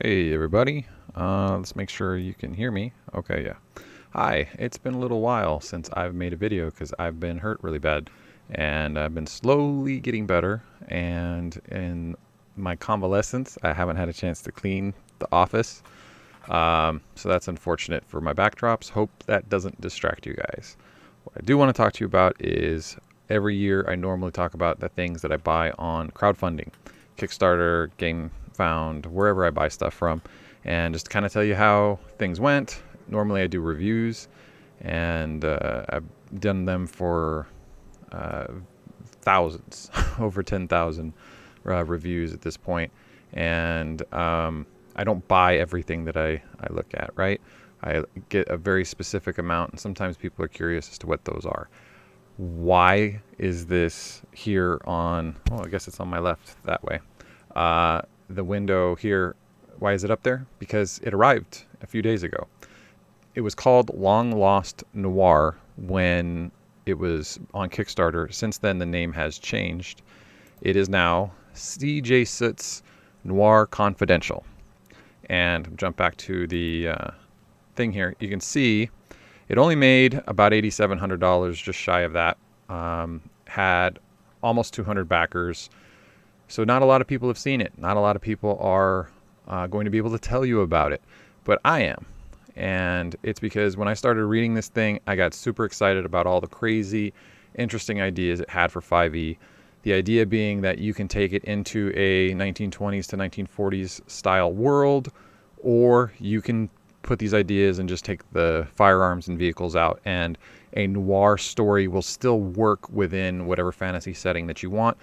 Hey everybody, let's make sure you can hear me. Okay, yeah. Hi, it's been a little while since I've made a video because I've been hurt really bad and I've been slowly getting better, and in my convalescence I haven't had a chance to clean the office. So that's unfortunate for my backdrops. Hope that doesn't distract you guys. What I do want to talk to you about is every year I normally talk about the things that I buy on crowdfunding, Kickstarter, GameFound, wherever I buy stuff from, and just kind of tell you how things went. Normally I do reviews, and I've done them for uh, thousands, over 10,000 reviews at this point. And I don't buy everything that I look at, right? I get a very specific amount, and sometimes people are curious as to what those are. Why is this here on, oh, I guess it's on my left that way. The window here, why is it up there? Because it arrived a few days ago. It was called Long Lost Noir when it was on Kickstarter. Since then, the name has changed. It is now CJ Soot's Noir Confidential. And jump back to the thing here. You can see it only made about $8,700, just shy of that. Had almost 200 backers. So not a lot of people have seen it. Not a lot of people are going to be able to tell you about it. But I am. And it's because when I started reading this thing, I got super excited about all the crazy, interesting ideas it had for 5e. The idea being that you can take it into a 1920s to 1940s style world, or you can put these ideas and just take the firearms and vehicles out, and a noir story will still work within whatever fantasy setting that you want.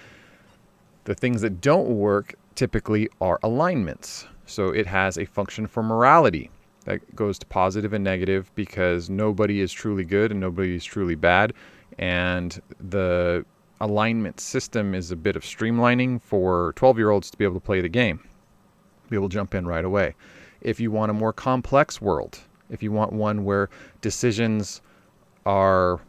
The things that don't work typically are alignments. So it has a function for morality that goes to positive and negative, because nobody is truly good and nobody is truly bad. And the alignment system is a bit of streamlining for 12-year-olds to be able to play the game, be able to jump in right away. If you want a more complex world, if you want one where decisions are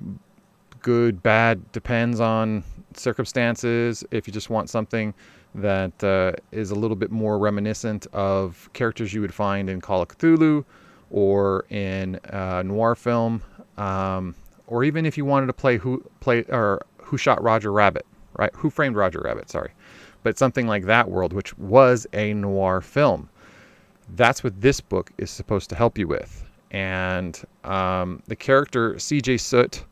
good, bad, depends on circumstances, if you just want something that is a little bit more reminiscent of characters you would find in Call of Cthulhu or in a noir film, or even if you wanted to play Who Shot Roger Rabbit, right? Who Framed Roger Rabbit, sorry. But something like that world, which was a noir film. That's what this book is supposed to help you with. And the character CJ Soot,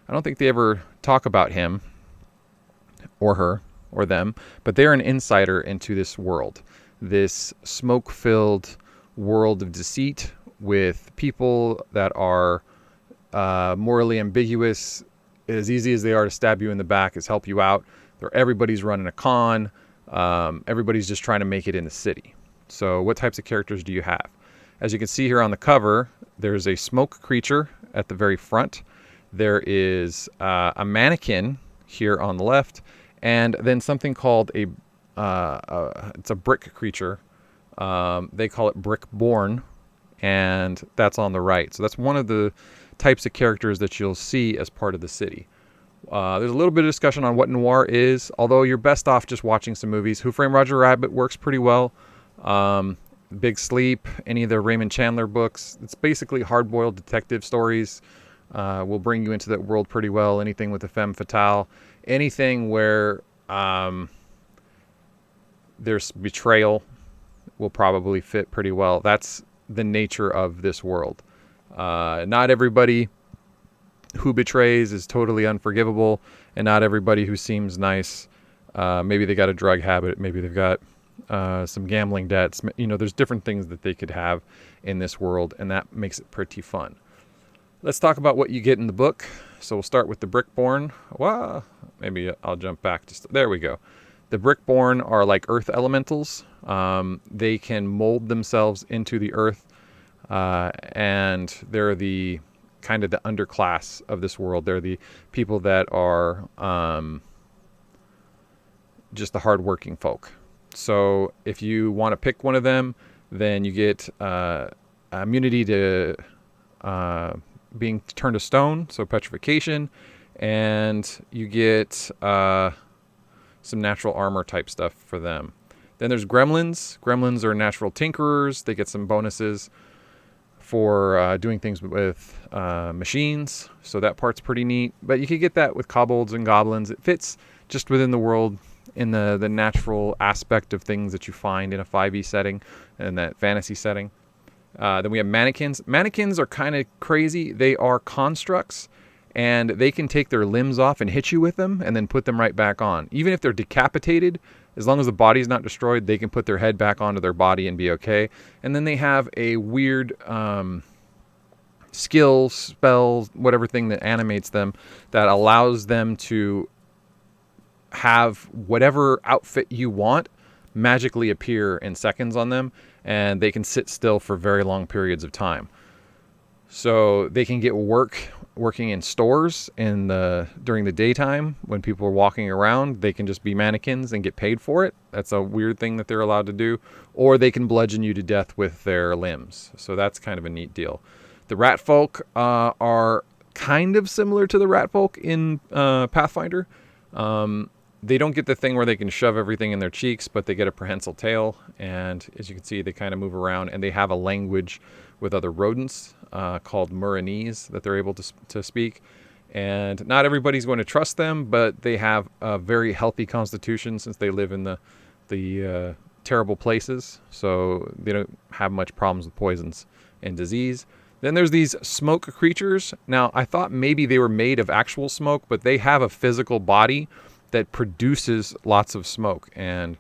I don't think they ever talk about him or her or them, but they're an insider into this world, this smoke-filled world of deceit with people that are morally ambiguous. As easy as they are to stab you in the back is help you out. Everybody's running a con. Everybody's just trying to make it in the city. So what types of characters do you have? As you can see here on the cover, there's a smoke creature at the very front. There is a mannequin here on the left, and then something called it's a brick creature. They call it Brickborn, and that's on the right. So that's one of the types of characters that you'll see as part of the city. There's a little bit of discussion on what noir is, although you're best off just watching some movies. Who Framed Roger Rabbit works pretty well. Big Sleep, any of the Raymond Chandler books. It's basically hard-boiled detective stories. Will bring you into that world pretty well. Anything with a femme fatale. Anything where there's betrayal will probably fit pretty well. That's the nature of this world. Not everybody who betrays is totally unforgivable, and not everybody who seems nice, maybe they got a drug habit, maybe they've got some gambling debts. There's different things that they could have in this world, and that makes it pretty fun. Let's talk about what you get in the book. So we'll start with the Brickborn. Wow, maybe I'll jump back. There we go. The Brickborn are like earth elementals. They can mold themselves into the earth, and they're the kind of the underclass of this world. They're the people that are just the hardworking folk. So if you want to pick one of them, then you get immunity to being turned to stone, so petrification, and you get some natural armor type stuff for them. Then there's gremlins. Gremlins are natural tinkerers. They get some bonuses for doing things with machines. So that part's pretty neat. But you can get that with kobolds and goblins. It fits just within the world in the natural aspect of things that you find in a 5e setting and that fantasy setting. Then we have mannequins. Mannequins are kind of crazy. They are constructs, and they can take their limbs off and hit you with them and then put them right back on. Even if they're decapitated, as long as the body's not destroyed, they can put their head back onto their body and be okay. And then they have a weird skill, spell, whatever thing that animates them that allows them to have whatever outfit you want magically appear in seconds on them, and they can sit still for very long periods of time. So they can get working in stores during the daytime when people are walking around. They can just be mannequins and get paid for it. That's a weird thing that they're allowed to do. Or they can bludgeon you to death with their limbs. So that's kind of a neat deal. The rat folk are kind of similar to the rat folk in Pathfinder. They don't get the thing where they can shove everything in their cheeks, but they get a prehensile tail. And as you can see, they kind of move around, and they have a language with other rodents called Muranese that they're able to speak. And not everybody's going to trust them, but they have a very healthy constitution since they live in the terrible places. So they don't have much problems with poisons and disease. Then there's these smoke creatures. Now, I thought maybe they were made of actual smoke, but they have a physical body that produces lots of smoke, and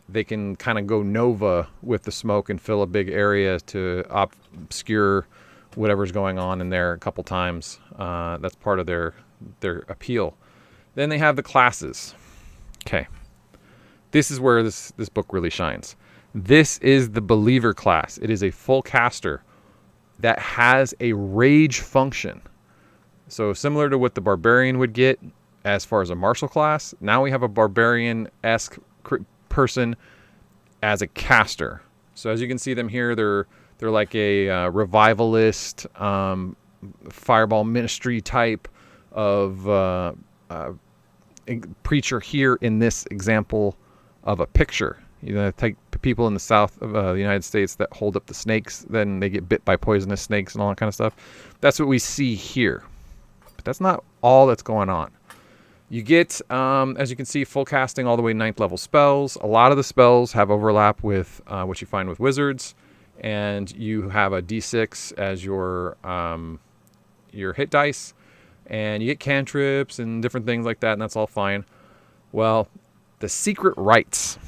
they can kind of go nova with the smoke and fill a big area to obscure whatever's going on in there a couple times. That's part of their appeal. Then they have the classes. Okay, this is where this book really shines. This is the believer class. It is a full caster that has a rage function. So similar to what the barbarian would get as far as a martial class, now we have a barbarian-esque person as a caster. So as you can see them here, they're like a revivalist, fireball ministry type of preacher here in this example of a picture. You know, take people in the south of the United States that hold up the snakes, then they get bit by poisonous snakes and all that kind of stuff. That's what we see here. But that's not all that's going on. You get, as you can see, full casting all the way 9th level spells. A lot of the spells have overlap with what you find with wizards, and you have a d6 as your hit dice, and you get cantrips and different things like that, and that's all fine. Well, the secret rites.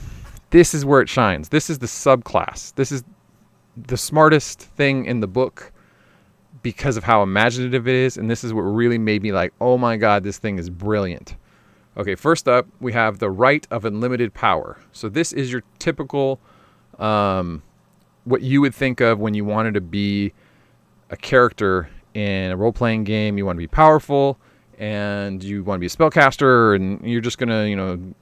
This is where it shines. This is the subclass. This is the smartest thing in the book because of how imaginative it is, and this is what really made me like, oh my god, this thing is brilliant. Okay, first up, we have the Rite of Unlimited Power. So this is your typical, what you would think of when you wanted to be a character in a role-playing game. You want to be powerful, and you want to be a spellcaster, and you're just going to,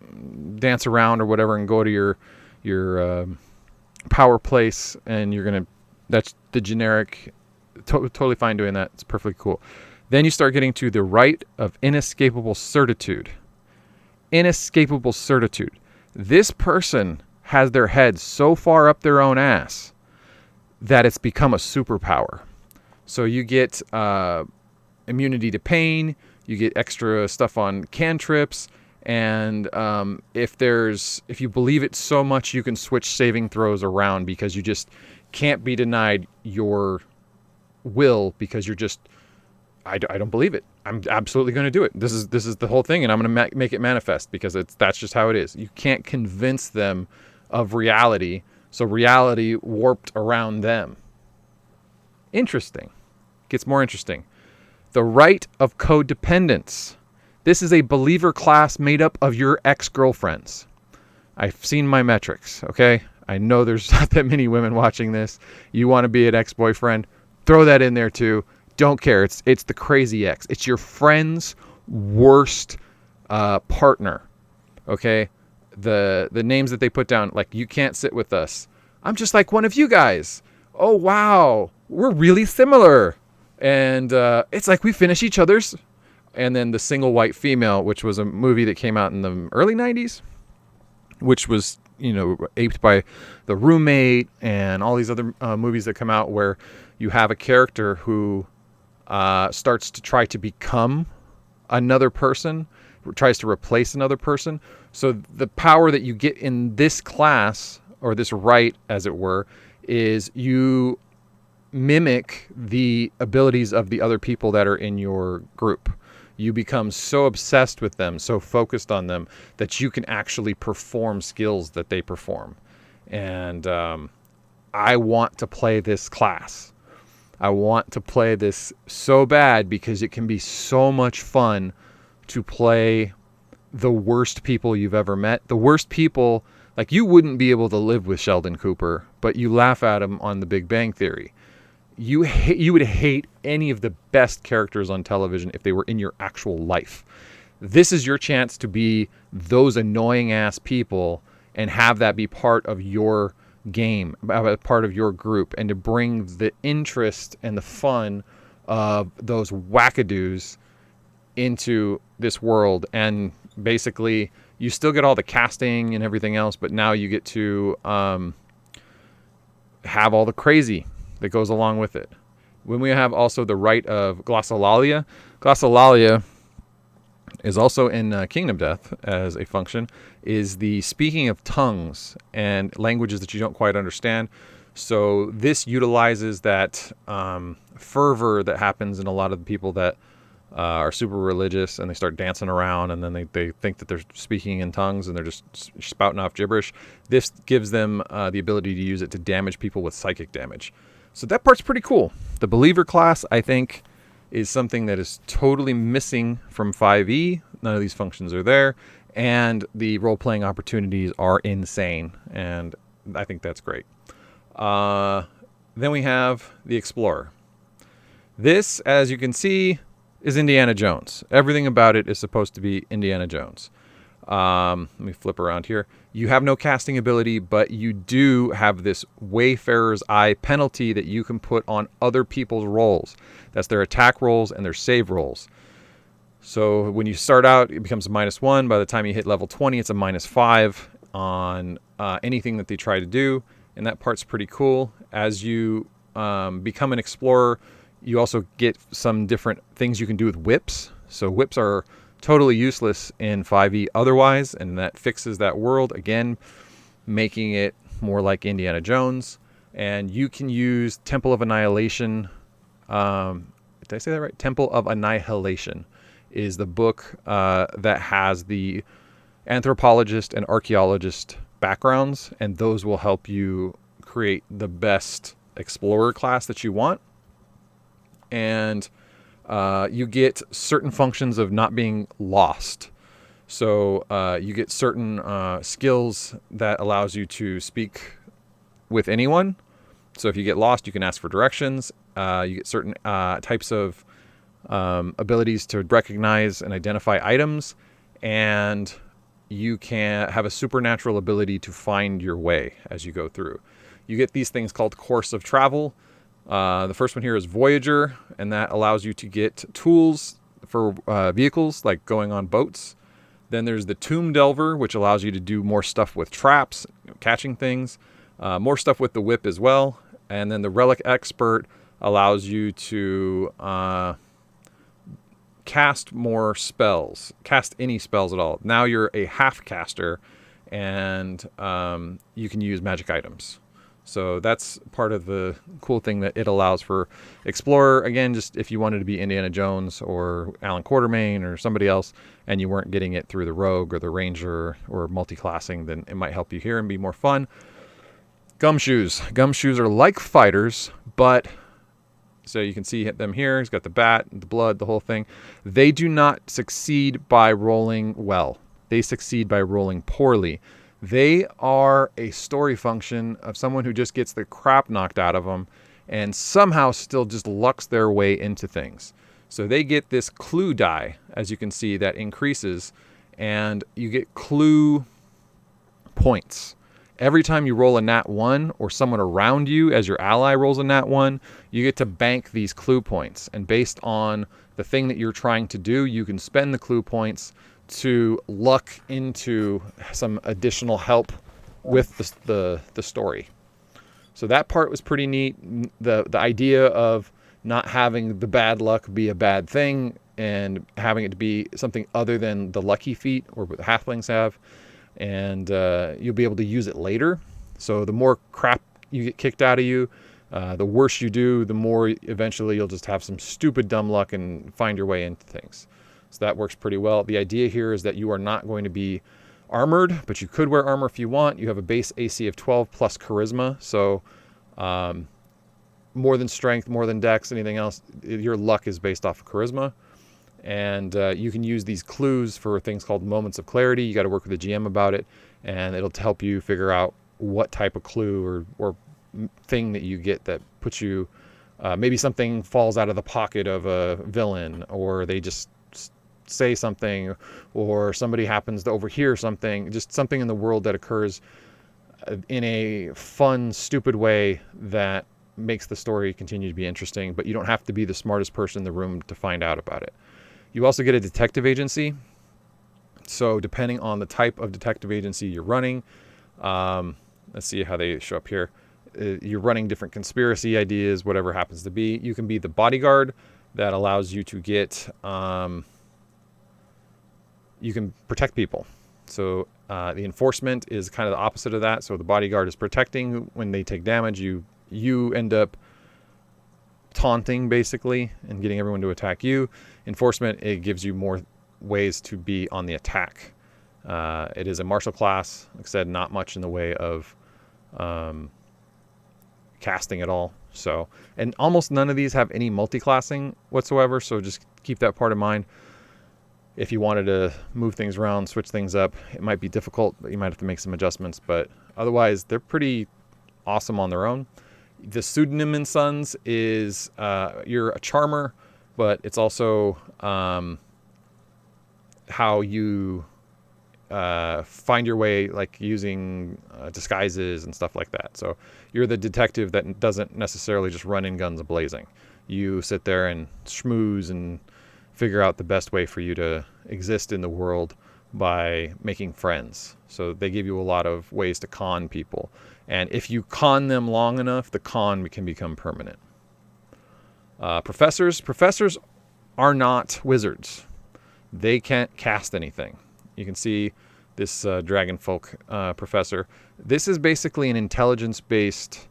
dance around or whatever and go to your power place, and that's the generic. Totally fine doing that. It's perfectly cool. Then you start getting to the Rite of Inescapable Certitude. Inescapable Certitude. This person has their head so far up their own ass that it's become a superpower. So you get immunity to pain, you get extra stuff on cantrips, and if you believe it so much, you can switch saving throws around because you just can't be denied your will because you're just, I don't believe it. I'm absolutely going to do it. This is the whole thing, and I'm going to make it manifest because that's just how it is. You can't convince them of reality, so reality warped around them. Interesting. Gets more interesting. The Rite of Codependence. This is a believer class made up of your ex-girlfriends. I've seen my metrics, okay? I know there's not that many women watching this. You want to be an ex-boyfriend? Throw that in there too. Don't care. It's the crazy ex. It's your friend's worst partner. Okay? The names that they put down, like, you can't sit with us. I'm just like one of you guys. Oh, wow. We're really similar. And it's like we finish each other's. And then the Single White Female, which was a movie that came out in the early 90s, which was aped by The Roommate and all these other movies that come out, where you have a character who starts to try to become another person, tries to replace another person. So the power that you get in this class, or this right, as it were, is you mimic the abilities of the other people that are in your group. You become so obsessed with them, so focused on them, that you can actually perform skills that they perform. And I want to play this class. I want to play this so bad because it can be so much fun to play the worst people you've ever met. The worst people, like, you wouldn't be able to live with Sheldon Cooper, but you laugh at him on The Big Bang Theory. You would hate any of the best characters on television if they were in your actual life. This is your chance to be those annoying ass people and have that be part of your game, part of your group, and to bring the interest and the fun of those wackadoos into this world. And basically you still get all the casting and everything else, but now you get to have all the crazy that goes along with it. When we have also the right of glossolalia. Glossolalia is also in Kingdom Death as a function, is the speaking of tongues and languages that you don't quite understand. So this utilizes that fervor that happens in a lot of the people that are super religious, and they start dancing around, and then they think that they're speaking in tongues, and they're just spouting off gibberish. This gives them the ability to use it to damage people with psychic damage. So that part's pretty cool. The Believer class, I think, is something that is totally missing from 5e. None of these functions are there, and the role-playing opportunities are insane, and I think that's great. Then we have the Explorer. This, as you can see, is Indiana Jones. Everything about it is supposed to be Indiana Jones. Let me flip around here. You have no casting ability, but you do have this Wayfarer's Eye penalty that you can put on other people's rolls. That's their attack rolls and their save rolls. So when you start out, it becomes a -1. By the time you hit level 20, it's a -5 on anything that they try to do. And that part's pretty cool. As you become an explorer, you also get some different things you can do with whips. So whips are totally useless in 5e otherwise, and that fixes that world, again, making it more like Indiana Jones. And you can use Temple of Annihilation. Did I say that right? Temple of Annihilation is the book that has the anthropologist and archaeologist backgrounds, and those will help you create the best explorer class that you want. And you get certain functions of not being lost. So you get certain skills that allows you to speak with anyone. So if you get lost, you can ask for directions. You get certain types of abilities to recognize and identify items. And you can have a supernatural ability to find your way as you go through. You get these things called Course of Travel. The first one here is Voyager, and that allows you to get tools for vehicles, like going on boats. Then there's the Tomb Delver, which allows you to do more stuff with traps, catching things, more stuff with the whip as well. And then the Relic Expert allows you to cast more spells, cast any spells at all. Now you're a half caster, and you can use magic items. So that's part of the cool thing that it allows for Explorer. Again, just if you wanted to be Indiana Jones or Alan Quatermain or somebody else, and you weren't getting it through the Rogue or the Ranger or multi-classing, then it might help you here and be more fun. Gumshoes. Gumshoes are like fighters, but so you can see them here. He's got the bat, the blood, the whole thing. They do not succeed by rolling well. They succeed by rolling poorly. They are a story function of someone who just gets the crap knocked out of them and somehow still just lucks their way into things. So they get this clue die, as you can see, that increases, and you get clue points. Every time you roll a nat 1 or someone around you as your ally rolls a nat 1, you get to bank these clue points. And based on the thing that you're trying to do, you can spend the clue points to luck into some additional help with the story. So that part was pretty neat. The idea of not having the bad luck be a bad thing and having it to be something other than the lucky feat or what the halflings have, and you'll be able to use it later. So the more crap you get kicked out of you, the worse you do, the more eventually you'll just have some stupid dumb luck and find your way into things. So that works pretty well. The idea here is that you are not going to be armored, but you could wear armor if you want. You have a base AC of 12 plus charisma, so more than strength, more than dex, anything else, your luck is based off of charisma. And you can use these clues for things called moments of clarity. You got to work with the GM about it, and it'll help you figure out what type of clue or thing that you get that puts you, maybe something falls out of the pocket of a villain, or they just say something, or somebody happens to overhear something, just something in the world that occurs in a fun, stupid way that makes the story continue to be interesting, but you don't have to be the smartest person in the room to find out about it. You also get a detective agency. So depending on the type of detective agency you're running, let's see how they show up here. You're running different conspiracy ideas, whatever happens to be. You can be the bodyguard that allows you to get, you can protect people. So the enforcement is kind of the opposite of that. So the bodyguard is protecting. When they take damage, you end up taunting basically and getting everyone to attack you. Enforcement, it gives you more ways to be on the attack. It is a martial class. Like I said, not much in the way of casting at all. So, and almost none of these have any multi-classing whatsoever. So just keep that part in mind. If you wanted to move things around, switch things up, it might be difficult, but you might have to make some adjustments. But otherwise, they're pretty awesome on their own. The pseudonym in Sons is you're a charmer, but it's also how you find your way, like using disguises and stuff like that. So you're the detective that doesn't necessarily just run in guns blazing. You sit there and schmooze and figure out the best way for you to exist in the world by making friends. So they give you a lot of ways to con people. And if you con them long enough, the con can become permanent. Professors are not wizards. They can't cast anything. You can see this dragon folk professor. This is basically an intelligence-based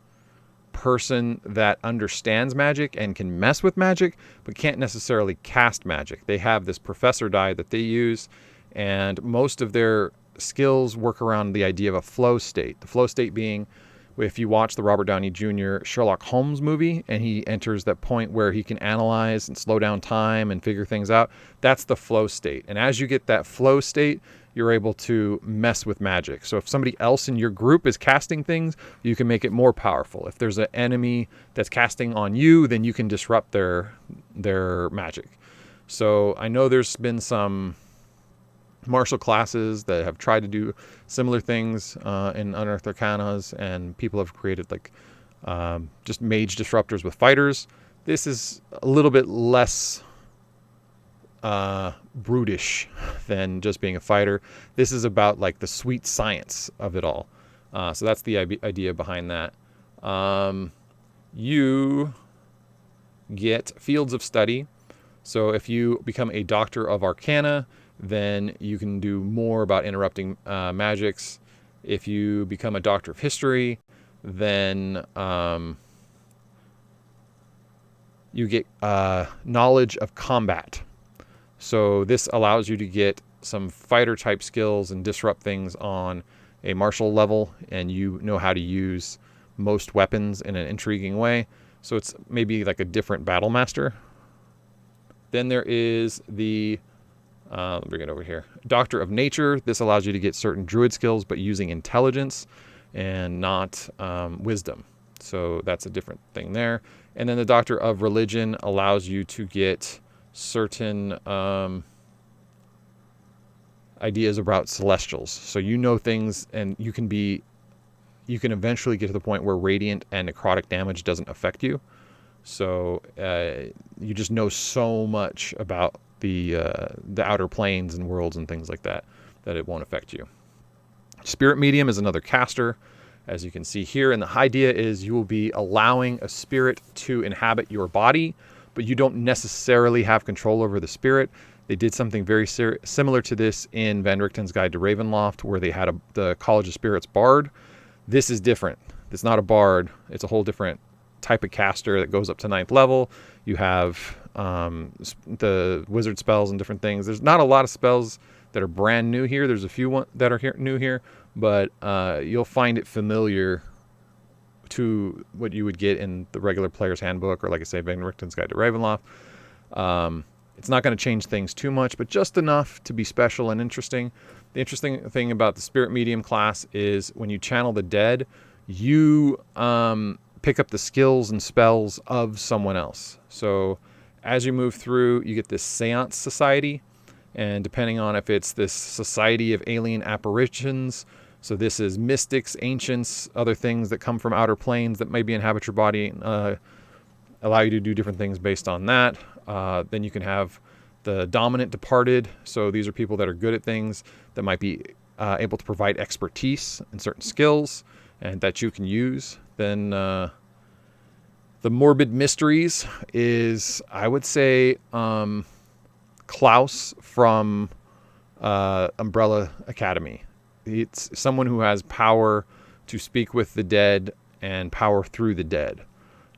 person that understands magic and can mess with magic, but can't necessarily cast magic. They have this professor die that they use, and most of their skills work around the idea of a flow state. The flow state being, if you watch the Robert Downey Jr. Sherlock Holmes movie and he enters that point where he can analyze and slow down time and figure things out, that's the flow state. And as you get that flow state, you're able to mess with magic. So if somebody else in your group is casting things, you can make it more powerful. If there's an enemy that's casting on you, then you can disrupt their magic. So I know there's been some martial classes that have tried to do similar things in Unearthed Arcanas, and people have created like just mage disruptors with fighters. This is a little bit less brutish than just being a fighter. This is about like the sweet science of it all. So that's the idea behind that. You get fields of study. So if you become a Doctor of Arcana, then you can do more about interrupting magics. If you become a Doctor of History, then you get knowledge of combat. So this allows you to get some fighter type skills and disrupt things on a martial level, and you know how to use most weapons in an intriguing way. So it's maybe like a different battle master. Then there is the let me bring it over here. Doctor of Nature. This allows you to get certain druid skills, but using intelligence and not wisdom. So that's a different thing there. And then the Doctor of Religion allows you to get certain ideas about celestials. So you know things, and you can eventually get to the point where radiant and necrotic damage doesn't affect you. So you just know so much about the outer planes and worlds and things like that it won't affect you. Spirit medium is another caster, as you can see here. And the idea is you will be allowing a spirit to inhabit your body, but you don't necessarily have control over the spirit. They did something very similar to this in Van Richten's Guide to Ravenloft, where they had the College of Spirits bard. This is different. It's not a bard. It's a whole different type of caster that goes up to 9th level. You have the wizard spells and different things. There's not a lot of spells that are brand new here. There's a few that are new here, but you'll find it familiar to what you would get in the regular player's handbook, or like I say, Van Richten's Guide to Ravenloft. It's not going to change things too much, but just enough to be special and interesting. The interesting thing about the Spirit Medium class is when you channel the dead, you pick up the skills and spells of someone else. So as you move through, you get this Seance Society, and depending on if it's this Society of Alien Apparitions, so this is mystics, ancients, other things that come from outer planes that maybe inhabit your body, allow you to do different things based on that. Then you can have the Dominant Departed. So these are people that are good at things that might be able to provide expertise in certain skills and that you can use. Then the Morbid Mysteries is, I would say, Klaus from Umbrella Academy. It's someone who has power to speak with the dead and power through the dead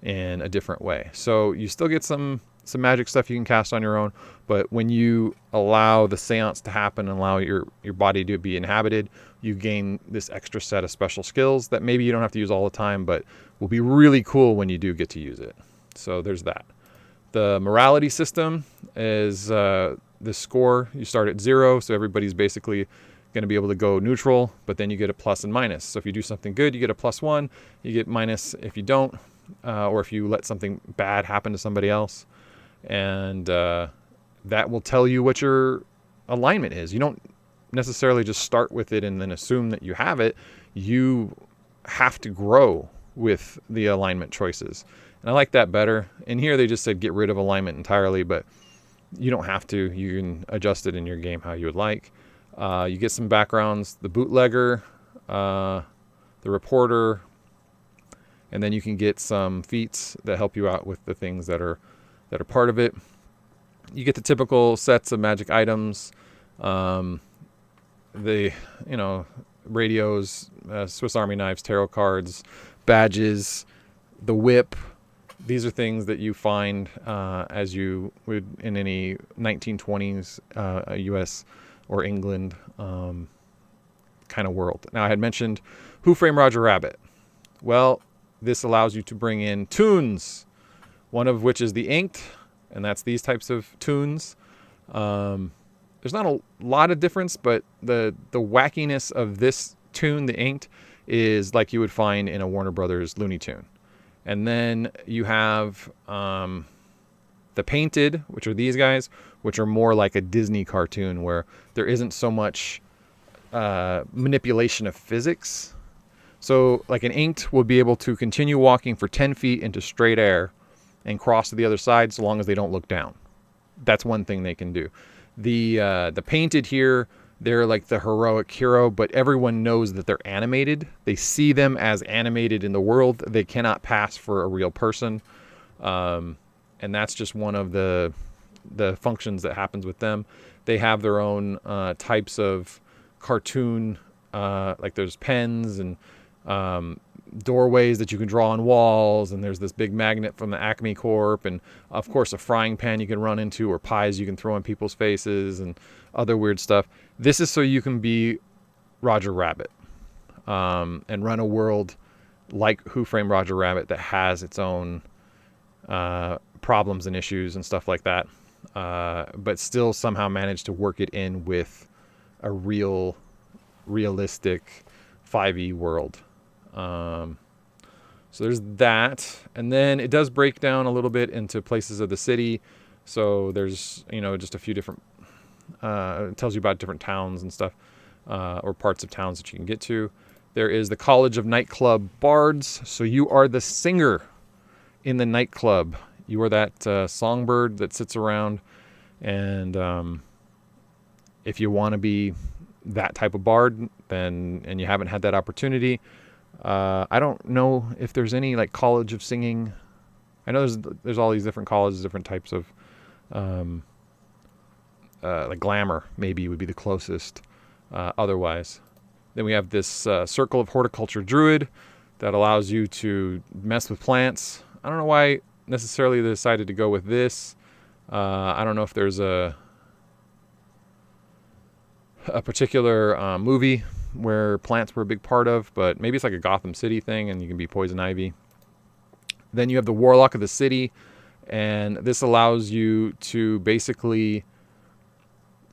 in a different way. So you still get some magic stuff you can cast on your own, but when you allow the seance to happen and allow your body to be inhabited, you gain this extra set of special skills that maybe you don't have to use all the time, but will be really cool when you do get to use it. So there's that. The morality system is the score. You start at 0, so everybody's basically going to be able to go neutral, but then you get a plus and minus. So if you do something good, you get a +1. You get minus if you don't, or if you let something bad happen to somebody else. And that will tell you what your alignment is. You don't necessarily just start with it and then assume that you have it. You have to grow with the alignment choices. And I like that better. In here, they just said get rid of alignment entirely, but you don't have to. You can adjust it in your game how you would like. You get some backgrounds, the bootlegger, the reporter, and then you can get some feats that help you out with the things that are part of it. You get the typical sets of magic items, radios, Swiss Army knives, tarot cards, badges, the whip. These are things that you find as you would in any 1920s U.S. or England kind of world. Now, I had mentioned Who Framed Roger Rabbit. Well, this allows you to bring in tunes, one of which is the inked, and that's these types of tunes. There's not a lot of difference, but the wackiness of this tune, the inked, is like you would find in a Warner Brothers Looney Tune. And then you have the painted, which are these guys, which are more like a Disney cartoon where there isn't so much manipulation of physics. So like an inked will be able to continue walking for 10 feet into straight air and cross to the other side so long as they don't look down. That's one thing they can do. The painted here, they're like the heroic hero, but everyone knows that they're animated. They see them as animated in the world. They cannot pass for a real person. And that's just one of the functions that happens with them. They have their own types of cartoon, like there's pens and doorways that you can draw on walls, and there's this big magnet from the Acme Corp, and of course a frying pan you can run into, or pies you can throw in people's faces, and other weird stuff. This is so you can be Roger Rabbit and run a world like Who Framed Roger Rabbit that has its own problems and issues and stuff like that, but still somehow manage to work it in with a realistic 5e world. So there's that. And then it does break down a little bit into places of the city. So there's, just a few different, it tells you about different towns and stuff, or parts of towns that you can get to. There is the College of Nightclub Bards. So you are the singer in the nightclub. You are that songbird that sits around. And if you want to be that type of bard, then and you haven't had that opportunity, I don't know if there's any like college of singing. I know there's all these different colleges, different types of like glamour maybe would be the closest. Otherwise, then we have this circle of horticulture druid that allows you to mess with plants. I don't know why necessarily they decided to go with this. I don't know if there's a particular movie where plants were a big part of, but maybe it's like a Gotham City thing and you can be poison ivy. Then you have the warlock of the city, and this allows you to basically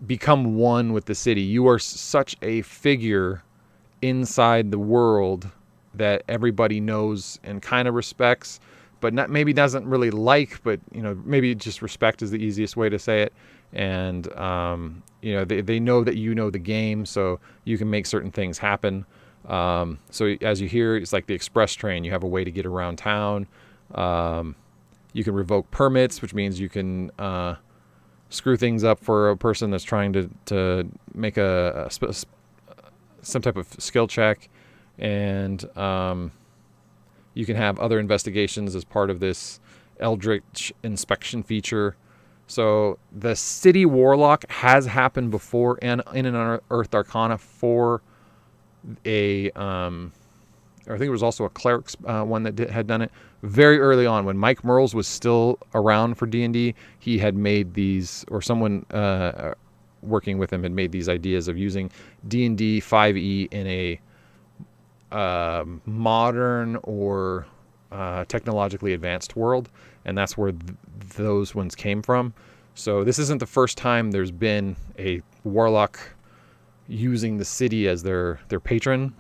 become one with the city. You are such a figure inside the world that everybody knows and kind of respects, but not maybe doesn't really like, but maybe just respect is the easiest way to say it. And they know that you know the game, so you can make certain things happen. So as you hear, it's like the express train. You have a way to get around town. You can revoke permits, which means you can screw things up for a person that's trying to make some type of skill check. And you can have other investigations as part of this Eldritch inspection feature. So the City Warlock has happened before in an Unearthed Arcana for a... I think it was also a Cleric's one that had done it very early on when Mike Merles was still around for D&D. He had made these, or someone working with him had made these ideas of using D&D 5e in a modern or technologically advanced world, and that's where those ones came from. So this isn't the first time there's been a warlock using the city as their patron.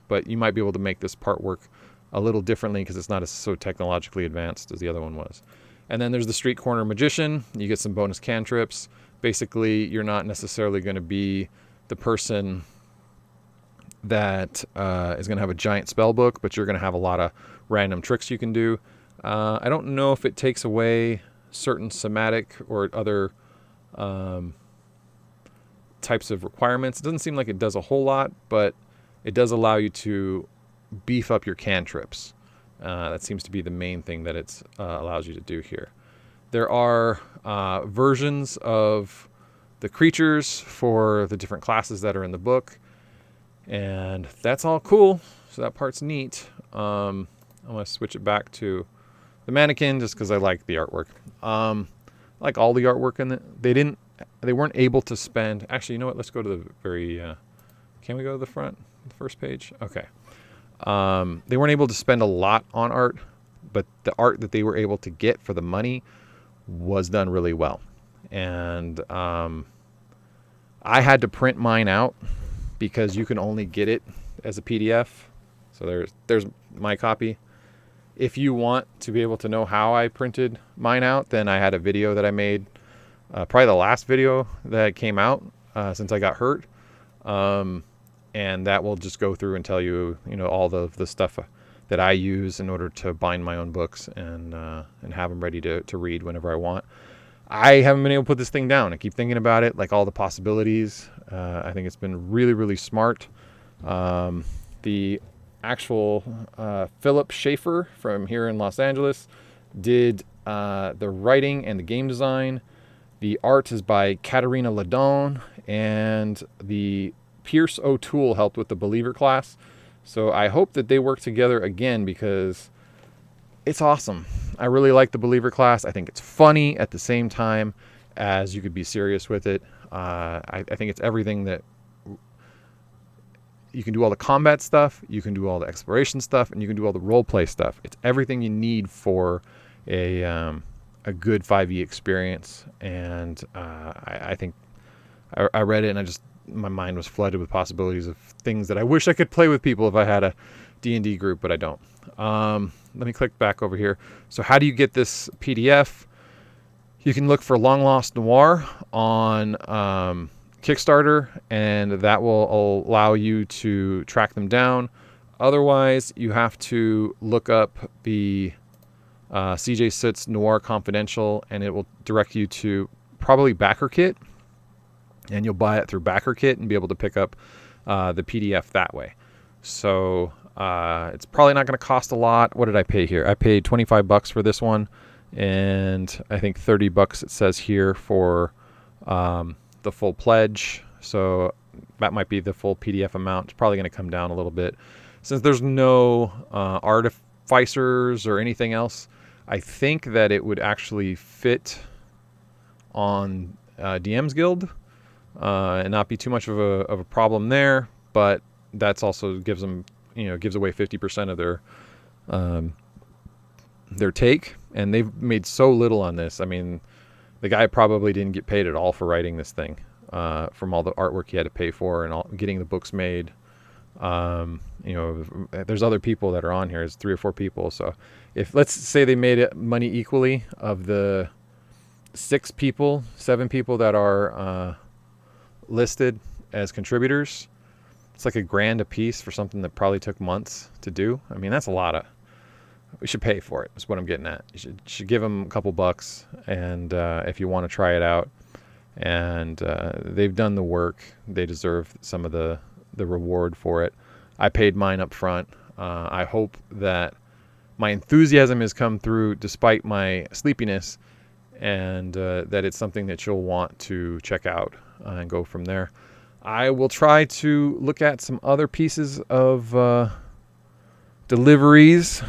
But you might be able to make this part work a little differently because it's not as so technologically advanced as the other one was. And then there's the Street Corner Magician. You get some bonus cantrips. Basically, you're not necessarily going to be the person that is going to have a giant spell book, but you're going to have a lot of random tricks you can do. I don't know if it takes away certain somatic or other types of requirements. It doesn't seem like it does a whole lot, but it does allow you to beef up your cantrips. That seems to be the main thing that it allows you to do here. There are versions of the creatures for the different classes that are in the book. And that's all cool. So that part's neat. I'm going to switch it back to the mannequin just because I like the artwork. Like all the artwork in it. They weren't able to spend... Actually, you know what? Let's go to the very... can we go to the front? The first page? Okay. They weren't able to spend a lot on art, but the art that they were able to get for the money was done really well. And I had to print mine out because you can only get it as a PDF. So there's my copy. If you want to be able to know how I printed mine out, then I had a video that I made, probably the last video that came out since I got hurt. And that will just go through and tell you, all the stuff that I use in order to bind my own books and have them ready to read whenever I want. I haven't been able to put this thing down. I keep thinking about it, like all the possibilities. I think it's been really, really smart. The actual Philip Schaefer from here in Los Angeles did the writing and the game design. The art is by Katarina Ladon, and the Pierce O'Toole helped with the Believer class. So I hope that they work together again because it's awesome. I really like the Believer class. I think it's funny at the same time as you could be serious with it. I think it's everything that you can do, all the combat stuff, you can do all the exploration stuff, and you can do all the role play stuff. It's everything you need for a good 5e experience. And I think I read it and my mind was flooded with possibilities of things that I wish I could play with people if I had a D&D group, but I don't. Let me click back over here. So how do you get this PDF? You can look for Long Lost Noir on Kickstarter, and that will allow you to track them down. Otherwise, you have to look up the CJ Soot's Noir Confidential, and it will direct you to probably BackerKit. and you'll buy it through BackerKit and be able to pick up the PDF that way. So it's probably not going to cost a lot. What did I pay here? I paid $25 for this one, and I think $30 it says here for the full pledge. So that might be the full PDF amount. It's probably going to come down a little bit. Since there's no artificers or anything else, I think that it would actually fit on DM's Guild and not be too much of a problem there. But that's also gives them, gives away 50% of their take, and they've made so little on this. I mean, the guy probably didn't get paid at all for writing this thing, from all the artwork he had to pay for and all, getting the books made. There's other people that are on here. It's 3 or 4 people. So if, let's say they made it money equally, of the 7 people that are listed as contributors, it's like $1,000 a piece for something that probably took months to do. I mean, that's a lot of, we should pay for it. That's what I'm getting at. You should give them a couple bucks, and if you want to try it out, and they've done the work, they deserve some of the reward for it. I paid mine up front. I hope that my enthusiasm has come through despite my sleepiness, and that it's something that you'll want to check out and go from there. I will try to look at some other pieces of deliveries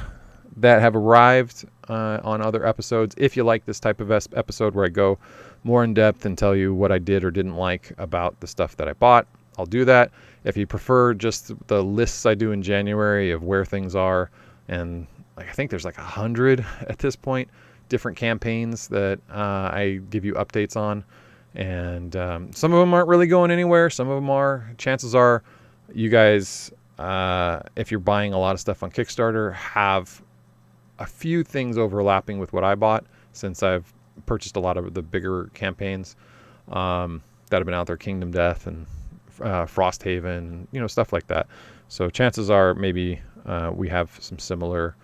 that have arrived on other episodes. If you like this type of episode where I go more in depth and tell you what I did or didn't like about the stuff that I bought, I'll do that. If you prefer just the lists I do in January of where things are, and I think there's like 100 at this point, different campaigns that I give you updates on. And some of them aren't really going anywhere. Some of them are. Chances are you guys, if you're buying a lot of stuff on Kickstarter, have a few things overlapping with what I bought, since I've purchased a lot of the bigger campaigns that have been out there, Kingdom Death and Frosthaven, stuff like that. So chances are maybe we have some similar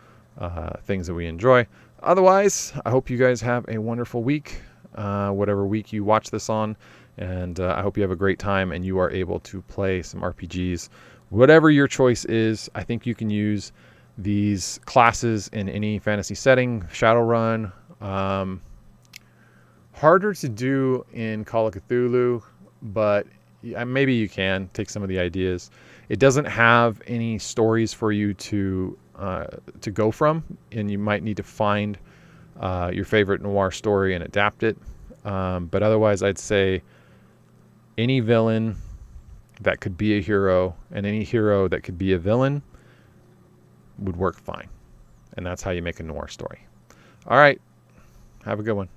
things that we enjoy. Otherwise, I hope you guys have a wonderful week, whatever week you watch this on, and I hope you have a great time and you are able to play some RPGs. Whatever your choice is, I think you can use these classes in any fantasy setting. Shadowrun, harder to do in Call of Cthulhu, but maybe you can take some of the ideas. It doesn't have any stories for you to go from, and you might need to find your favorite noir story and adapt it. But otherwise, I'd say any villain that could be a hero and any hero that could be a villain would work fine. And that's how you make a noir story. All right. Have a good one.